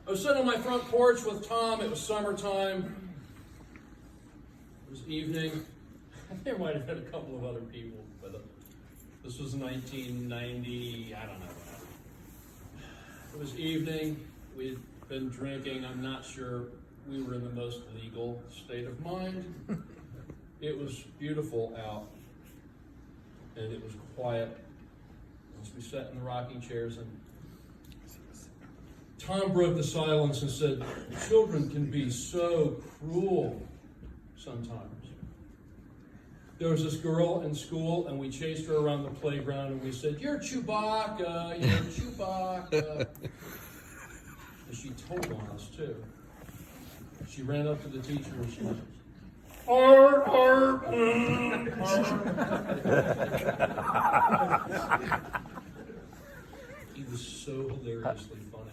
I was sitting on my front porch with Tom. It was summertime. It was evening. There might have been a couple of other people, but this was 1990, I don't know. It was evening. We'd been drinking. I'm not sure we were in the most legal state of mind. It was beautiful out, and it was quiet as we sat in the rocking chairs, and Tom broke the silence and said, "Children can be so cruel sometimes." There was this girl in school, and we chased her around the playground, and we said, "You're Chewbacca, you're Chewbacca." And she told on us, too. She ran up to the teacher, and she went, "Arr, arr, He was so hilariously funny.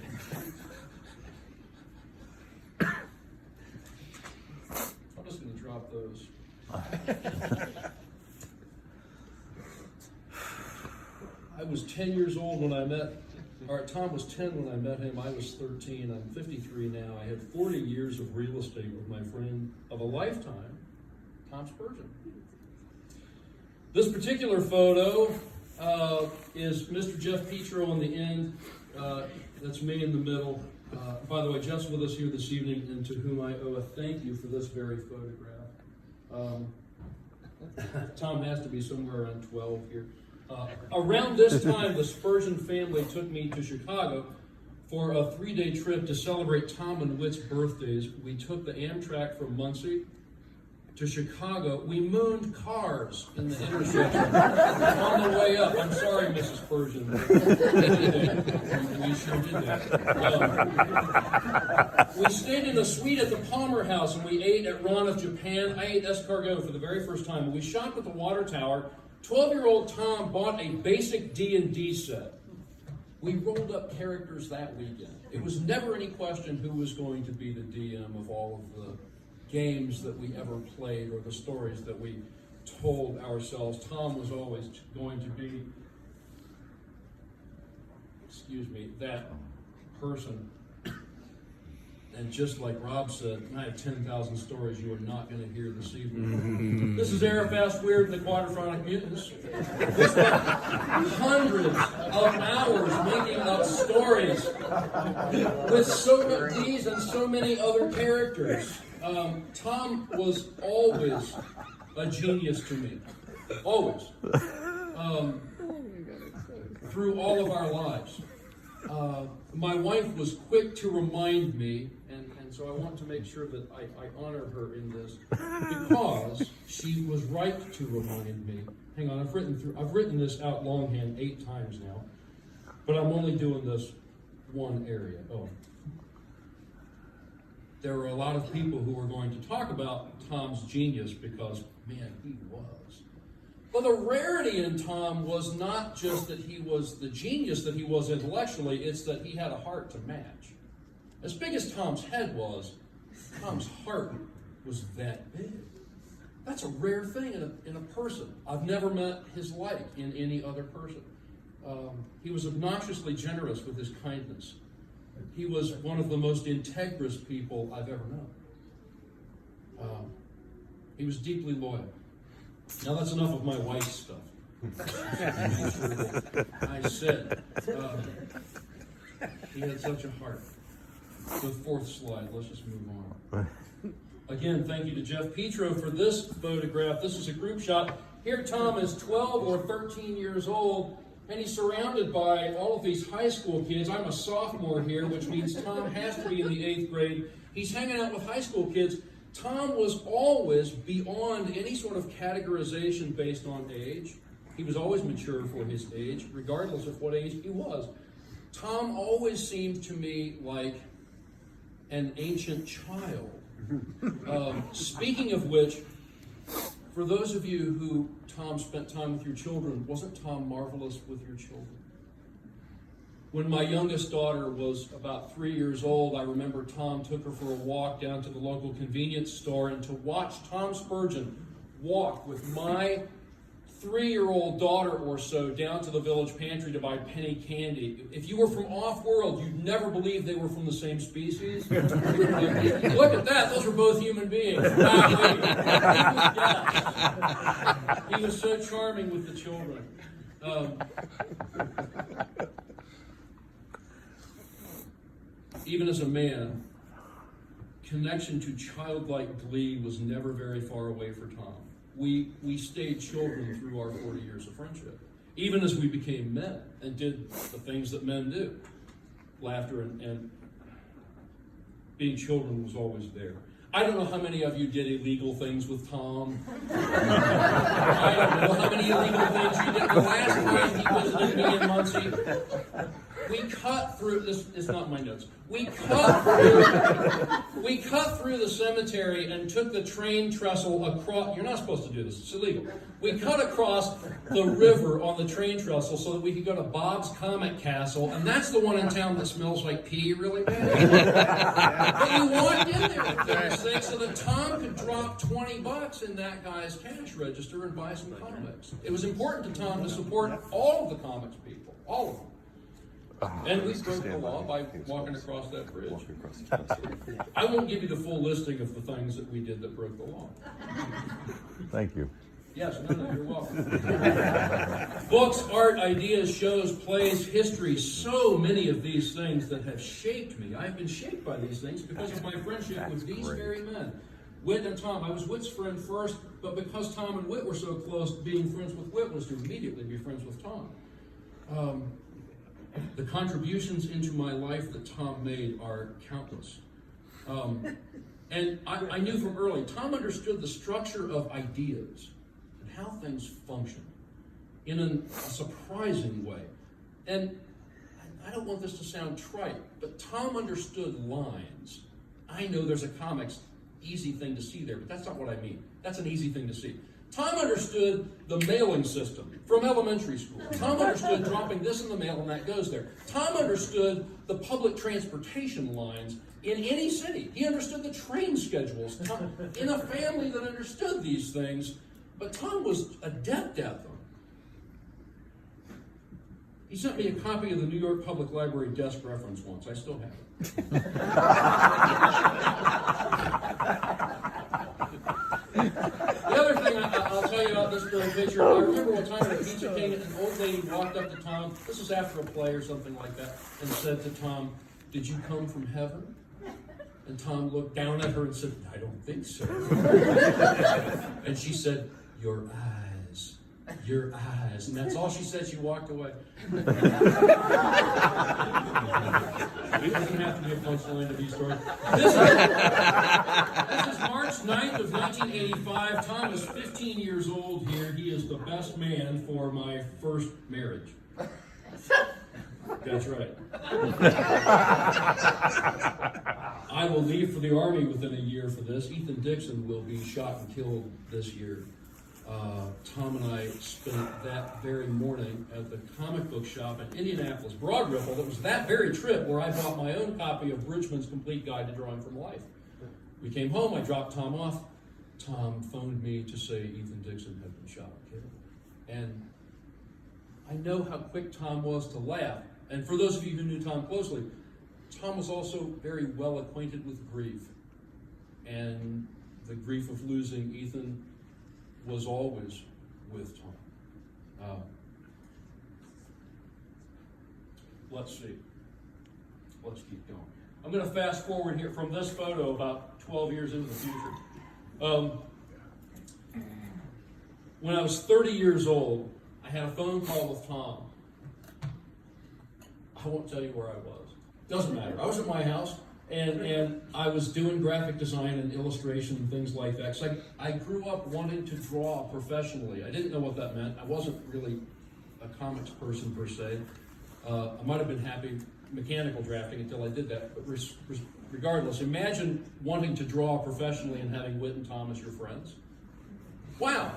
I'm just going to drop those. I was 10 years old when I met, Tom was 10 when I met him. I was 13. I'm 53 now. I had 40 years of real estate with my friend of a lifetime, Tom Spurgeon. This particular photo is Mr. Jeff Petro on the end. That's me in the middle. By the way, Jeff's with us here this evening, and to whom I owe a thank you for this very photograph. Tom has to be somewhere around 12 here. Around this time, the Spurgeon family took me to Chicago for a 3-day trip to celebrate Tom and Whit's birthdays. We took the Amtrak from Muncie to Chicago. We mooned cars in the intersection on the way up. I'm sorry, Mrs. Spurgeon. We sure did that. We stayed in a suite at the Palmer House, and we ate at Ron of Japan. I ate escargot for the very first time. We shopped at the Water Tower. 12-year-old Tom bought a basic D&D set. We rolled up characters that weekend. It was never any question who was going to be the DM of all of the games that we ever played or the stories that we told ourselves. Tom was always going to be, that person. And just like Rob said, I have 10,000 stories you are not going to hear this evening. This is Arafast Weird and the Quadraphonic Mutants. We spent hundreds of hours making up stories with these and so many other characters. Tom was always a genius to me. Always. Through all of our lives. My wife was quick to remind me, and so I want to make sure that I honor her in this, because she was right to remind me. Hang on, I've written this out longhand 8 times now, but I'm only doing this one area. There are a lot of people who are going to talk about Tom's genius because, man, he was. But the rarity in Tom was not just that he was the genius that he was intellectually, it's that he had a heart to match. As big as Tom's head was, Tom's heart was that big. That's a rare thing in a person. I've never met his like in any other person. He was obnoxiously generous with his kindness. He was one of the most integrous people I've ever known. He was deeply loyal. Now that's enough of my wife's stuff. I said, he had such a heart. The 4th slide, let's just move on. Again, thank you to Jeff Petro for this photograph. This is a group shot. Here Tom is 12 or 13 years old, and he's surrounded by all of these high school kids. I'm a sophomore here, which means Tom has to be in the 8th grade. He's hanging out with high school kids. Tom was always beyond any sort of categorization based on age. He was always mature for his age, regardless of what age he was. Tom always seemed to me like an ancient child. Speaking of which, for those of you who Tom spent time with your children, wasn't Tom marvelous with your children? When my youngest daughter was about 3 years old, I remember Tom took her for a walk down to the local convenience store, and to watch Tom Spurgeon walk with my 3-year-old daughter or so down to the village pantry to buy penny candy. If you were from off-world, you'd never believe they were from the same species. Look at that; those were both human beings. He was so charming with the children. Even as a man, connection to childlike glee was never very far away for Tom. We stayed children through our 40 years of friendship, even as we became men and did the things that men do. Laughter and being children was always there. I don't know how many of you did illegal things with Tom. I don't know how many illegal things you did. The last time he visited me in Muncie, we cut through this. It's not my notes. We cut through the cemetery and took the train trestle across. You're not supposed to do this. It's illegal. We cut across the river on the train trestle so that we could go to Bob's Comic Castle, and that's the one in town that smells like pee really bad. But you walked in there for goodness sake so that Tom could drop $20 in that guy's cash register and buy some comics. It was important to Tom to support all of the comics people, all of them. And we broke the law by walking across that bridge. I won't give you the full listing of the things that we did that broke the law. Thank you. Yes, no, you're welcome. Books, art, ideas, shows, plays, history, so many of these things that have shaped me. I've been shaped by these things because of my friendship with these very men. Whit and Tom. I was Whit's friend first, but because Tom and Whit were so close, being friends with Whit was to immediately be friends with Tom. The contributions into my life that Tom made are countless. And I knew from early, Tom understood the structure of ideas and how things function in a surprising way. And I don't want this to sound trite, but Tom understood lines. I know there's a comics easy thing to see there, but that's not what I mean. That's an easy thing to see. Tom understood the mailing system from elementary school. Tom understood dropping this in the mail and that goes there. Tom understood the public transportation lines in any city. He understood the train schedules. In a family that understood these things, but Tom was adept at them. He sent me a copy of the New York Public Library desk reference once. I still have it. The other thing I'll tell you about this little picture, I remember one time at a Pizza King, an old lady walked up to Tom, this was after a play or something like that, and said to Tom, "Did you come from heaven?" And Tom looked down at her and said, "I don't think so." And she said, "Your eyes, your eyes." And that's all she said. She walked away. It doesn't have to be a punchline to these stories. This is March 9th of 1985. Tom is 15 years old here. He is the best man for my first marriage. That's right. I will leave for the Army within a year for this. Ethan Dixon will be shot and killed this year. Tom and I spent that very morning at the comic book shop in Indianapolis, Broad Ripple. That was that very trip where I bought my own copy of Bridgman's Complete Guide to Drawing from Life. We came home, I dropped Tom off. Tom phoned me to say Ethan Dixon had been shot and killed. And I know how quick Tom was to laugh. And for those of you who knew Tom closely, Tom was also very well acquainted with grief. And the grief of losing Ethan was always with Tom. Let's see. Let's keep going. I'm going to fast forward here from this photo about 12 years into the future. When I was 30 years old, I had a phone call with Tom. I won't tell you where I was. Doesn't matter. I was at my house. And I was doing graphic design and illustration and things like that. So I grew up wanting to draw professionally. I didn't know what that meant. I wasn't really a comics person per se. I might have been happy mechanical drafting until I did that. But regardless, imagine wanting to draw professionally and having Whit and Tom as your friends. Wow.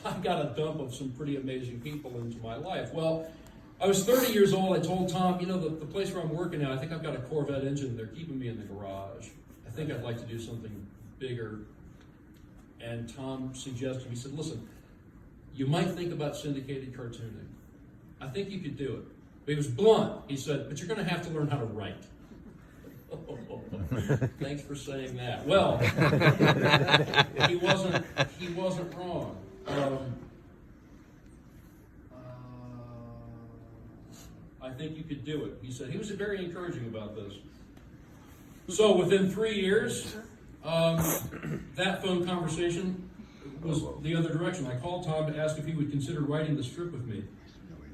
I got a dump of some pretty amazing people into my life. Well, I was 30 years old. I told Tom, you know, the place where I'm working now, I think I've got a Corvette engine. They're keeping me in the garage. I think I'd like to do something bigger. And Tom suggested, he said, listen, you might think about syndicated cartooning. I think you could do it. But he was blunt. He said, but you're going to have to learn how to write. Thanks for saying that. Well, he wasn't wrong. I think you could do it. He said he was very encouraging about this. So within 3 years, that phone conversation was the other direction. I called Tom to ask if he would consider writing the strip with me.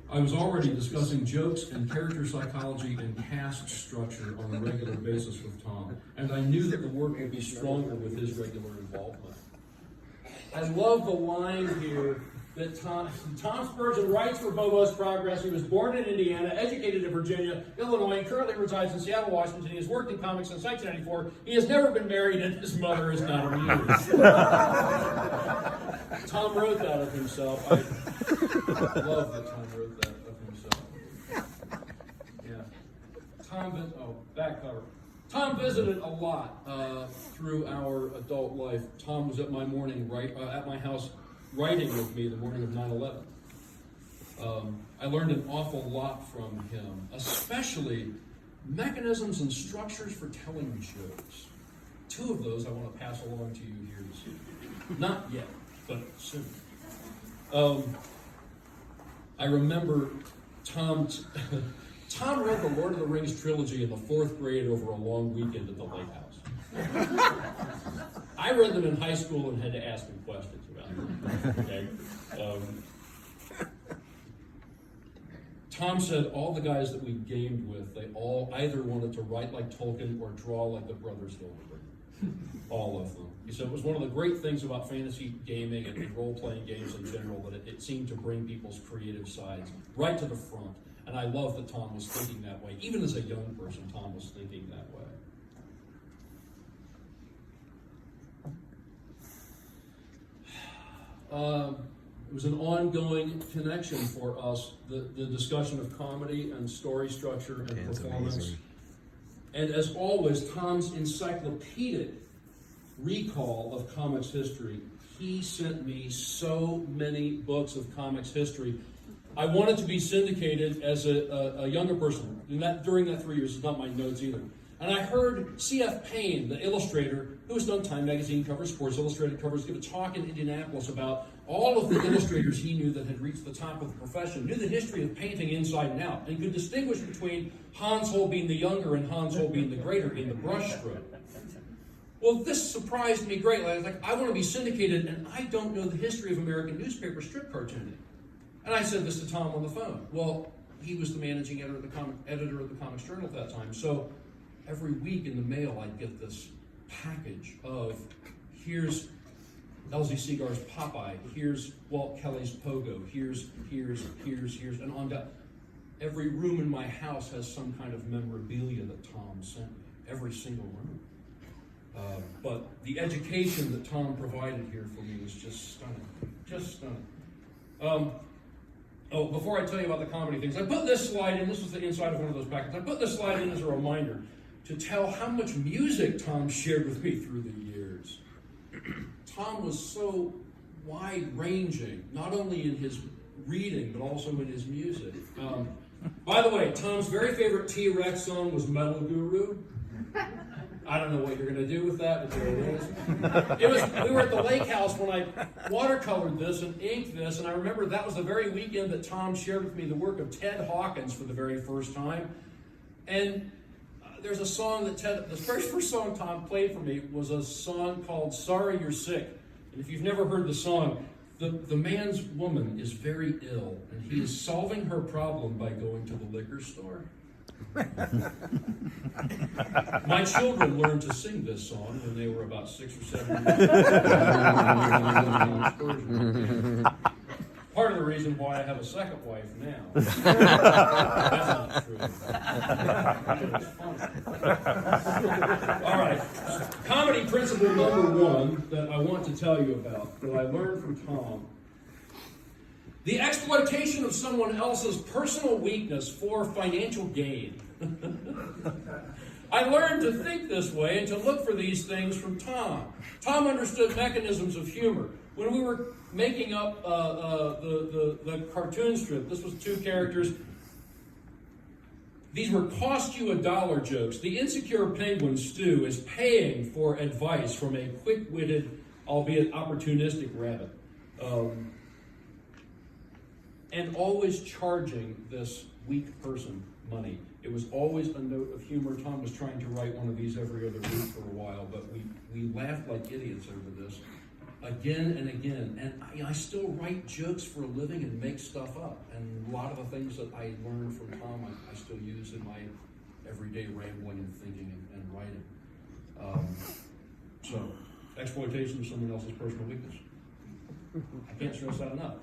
I was already discussing jokes and character psychology and cast structure on a regular basis with Tom, and I knew that the work would be stronger with his regular involvement. I love the line here that Tom Spurgeon writes for Bobo's Progress. He was born in Indiana, educated in Virginia, Illinois, and currently resides in Seattle, Washington. He has worked in comics since 1994. He has never been married, and his mother is not amused. Tom wrote that of himself. I love that Tom wrote that of himself. Yeah. Back cover. Tom visited a lot through our adult life. Tom was at my house writing with me the morning of 9/11. I learned an awful lot from him, especially mechanisms and structures for telling jokes. 2 of those I want to pass along to you here this evening. Not yet, but soon. I remember Tom read the Lord of the Rings trilogy in the 4th grade over a long weekend at the lake house. I read them in high school and had to ask him questions about them. Okay? Tom said all the guys that we gamed with, they all either wanted to write like Tolkien or draw like the brothers Hildebrand. All of them. He said it was one of the great things about fantasy gaming and role-playing games in general, that it seemed to bring people's creative sides right to the front. And I love that Tom was thinking that way. Even as a young person, Tom was thinking that way. It was an ongoing connection for us, the discussion of comedy and story structure and performance. Amazing. And as always, Tom's encyclopedic recall of comics history. He sent me so many books of comics history. I wanted to be syndicated as a younger person. And during that 3 years, it's not my notes either. And I heard C.F. Payne, the illustrator, who has done Time magazine covers, Sports Illustrated covers, give a talk in Indianapolis about all of the illustrators he knew that had reached the top of the profession, knew the history of painting inside and out, and could distinguish between Hans Holbein the younger and Hans Holbein the greater in the brushstroke. Well, this surprised me greatly. I was like, I want to be syndicated, and I don't know the history of American newspaper strip cartooning. And I said this to Tom on the phone. Well, he was the managing editor of the Comics Journal at that time, so every week in the mail, I'd get this package of, here's L.Z. Segar's Popeye, here's Walt Kelly's Pogo, here's, and on down. Every room in my house has some kind of memorabilia that Tom sent me, every single room. But the education that Tom provided here for me was just stunning. Before I tell you about the comedy things, I put this slide in. This was the inside of one of those packets. I put this slide in as a reminder to tell how much music Tom shared with me through the years. Tom was so wide-ranging, not only in his reading, but also in his music. By the way, Tom's very favorite T-Rex song was Metal Guru. I don't know what you're going to do with that, but there it is. We were at the lake house when I watercolored this and inked this, and I remember that was the very weekend that Tom shared with me the work of Ted Hawkins for the very first time. And there's a song that the very first song Tom played for me was a song called Sorry You're Sick. And if you've never heard the song, the man's woman is very ill, and he is solving her problem by going to the liquor store. My children learned to sing this song when they were about 6 or 7 years old. Part of the reason why I have a second wife now. That's not true. It's funny. All right. Comedy principle number 1 that I want to tell you about, that I learned from Tom. The exploitation of someone else's personal weakness for financial gain. I learned to think this way and to look for these things from Tom. Tom understood mechanisms of humor. When we were making up the cartoon strip, this was 2 characters. These were cost you $1 jokes. The insecure penguin, Stu, is paying for advice from a quick-witted, albeit opportunistic rabbit. And always charging this weak person money. It was always a note of humor. Tom was trying to write one of these every other week for a while, but we laughed like idiots over this again and again. And I still write jokes for a living and make stuff up. And a lot of the things that I learned from Tom, I still use in my everyday rambling and thinking and writing. So, exploitation of someone else's personal weakness. I can't stress that enough.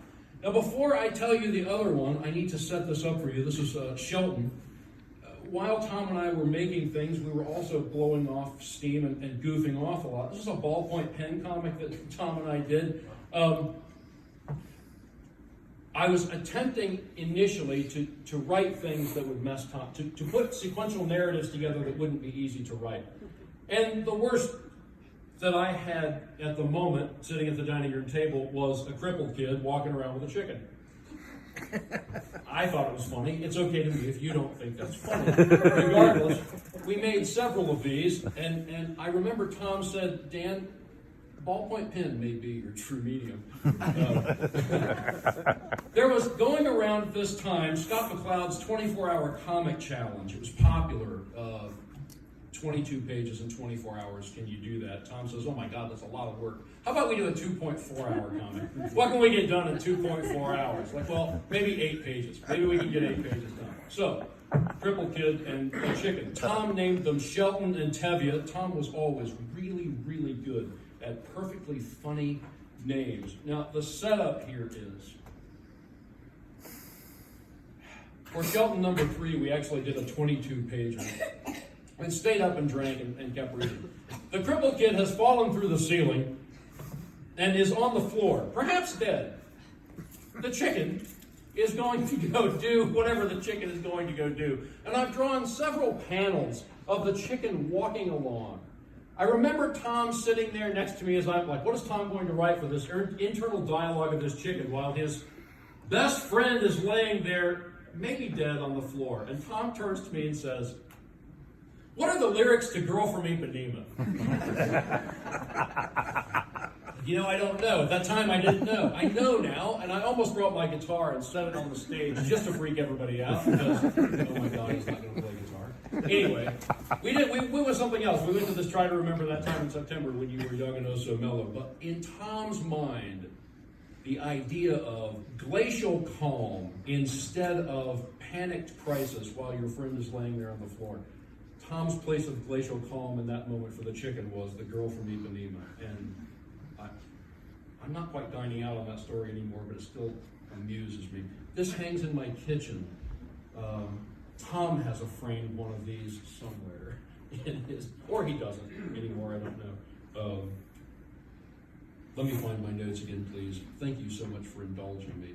Now, before I tell you the other one, I need to set this up for you. This is Shelton. While Tom and I were making things, we were also blowing off steam and goofing off a lot. This is a ballpoint pen comic that Tom and I did. I was attempting initially to write things that would mess Tom, to put sequential narratives together that wouldn't be easy to write. And the worst that I had at the moment, sitting at the dining room table, was a crippled kid walking around with a chicken. I thought it was funny. It's okay to me if you don't think that's funny. Regardless, we made several of these, and I remember Tom said, Dan, ballpoint pen may be your true medium. There was going around at this time Scott McCloud's 24-hour comic challenge. It was popular. 22 pages in 24 hours. Can you do that? Tom says, oh my God, that's a lot of work. How about we do a 2.4-hour comic? What can we get done in 2.4 hours? Like, well, maybe 8 pages. Maybe we can get 8 pages done. So, crippled kid and a chicken. Tom named them Shelton and Tevye. Tom was always really, really good at perfectly funny names. Now, the setup here is, for Shelton number 3, we actually did a 22-pager. And stayed up and drank and kept reading. The crippled kid has fallen through the ceiling and is on the floor, perhaps dead. The chicken is going to go do whatever the chicken is going to go do. And I've drawn several panels of the chicken walking along. I remember Tom sitting there next to me as I'm like, what is Tom going to write for this internal dialogue of this chicken while his best friend is laying there, maybe dead on the floor. And Tom turns to me and says, what are the lyrics to Girl from Ipanema? I don't know. At that time, I didn't know. I know now, and I almost brought my guitar and set it on the stage just to freak everybody out because, oh my God, he's not going to play guitar. Anyway, we went something else. We went to this Try to Remember That Time in September when you were young and oh so mellow. But in Tom's mind, the idea of glacial calm instead of panicked crisis while your friend is laying there on the floor. Tom's place of glacial calm in that moment for the chicken was the girl from Ipanema. And I'm not quite dining out on that story anymore, but it still amuses me. This hangs in my kitchen. Tom has a framed one of these somewhere in his, or he doesn't anymore, I don't know. Let me find my notes again, please. Thank you so much for indulging me.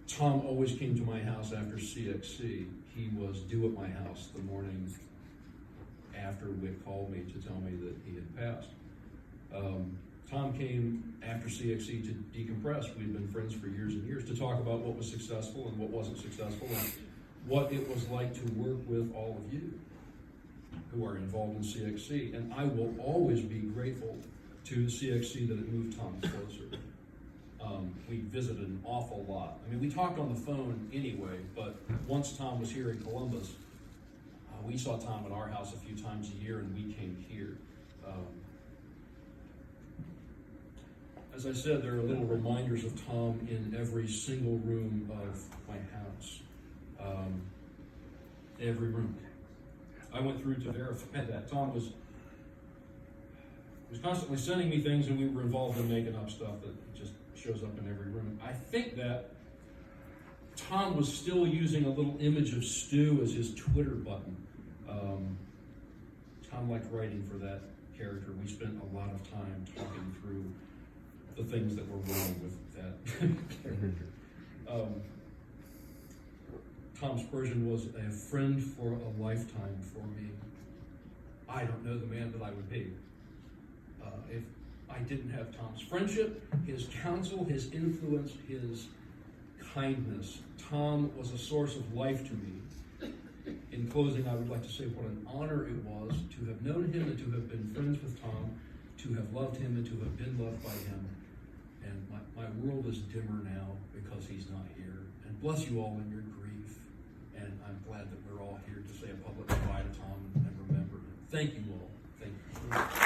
Tom always came to my house after CXC. He was due at my house the morning after Wick called me to tell me that he had passed. Tom came after CXC to decompress. We'd been friends for years and years, to talk about what was successful and what wasn't successful and what it was like to work with all of you who are involved in CXC. And I will always be grateful to CXC that it moved Tom closer. We visited an awful lot. I mean, we talked on the phone anyway, but once Tom was here in Columbus, we saw Tom at our house a few times a year, and we came here. As I said, there are little reminders of Tom in every single room of my house. Every room. I went through to verify that. Tom was constantly sending me things, and we were involved in making up stuff that just shows up in every room. I think that Tom was still using a little image of Stu as his Twitter button. Tom liked writing for that character. We spent a lot of time talking through the things that were wrong with that character. Tom Spurgeon was a friend for a lifetime for me. I don't know the man that I would be. If I didn't have Tom's friendship, his counsel, his influence, his kindness. Tom was a source of life to me. In closing, I would like to say what an honor it was to have known him and to have been friends with Tom, to have loved him and to have been loved by him. And my world is dimmer now because he's not here. And bless you all in your grief. And I'm glad that we're all here to say a public goodbye to Tom and remember him. Thank you all. Thank you.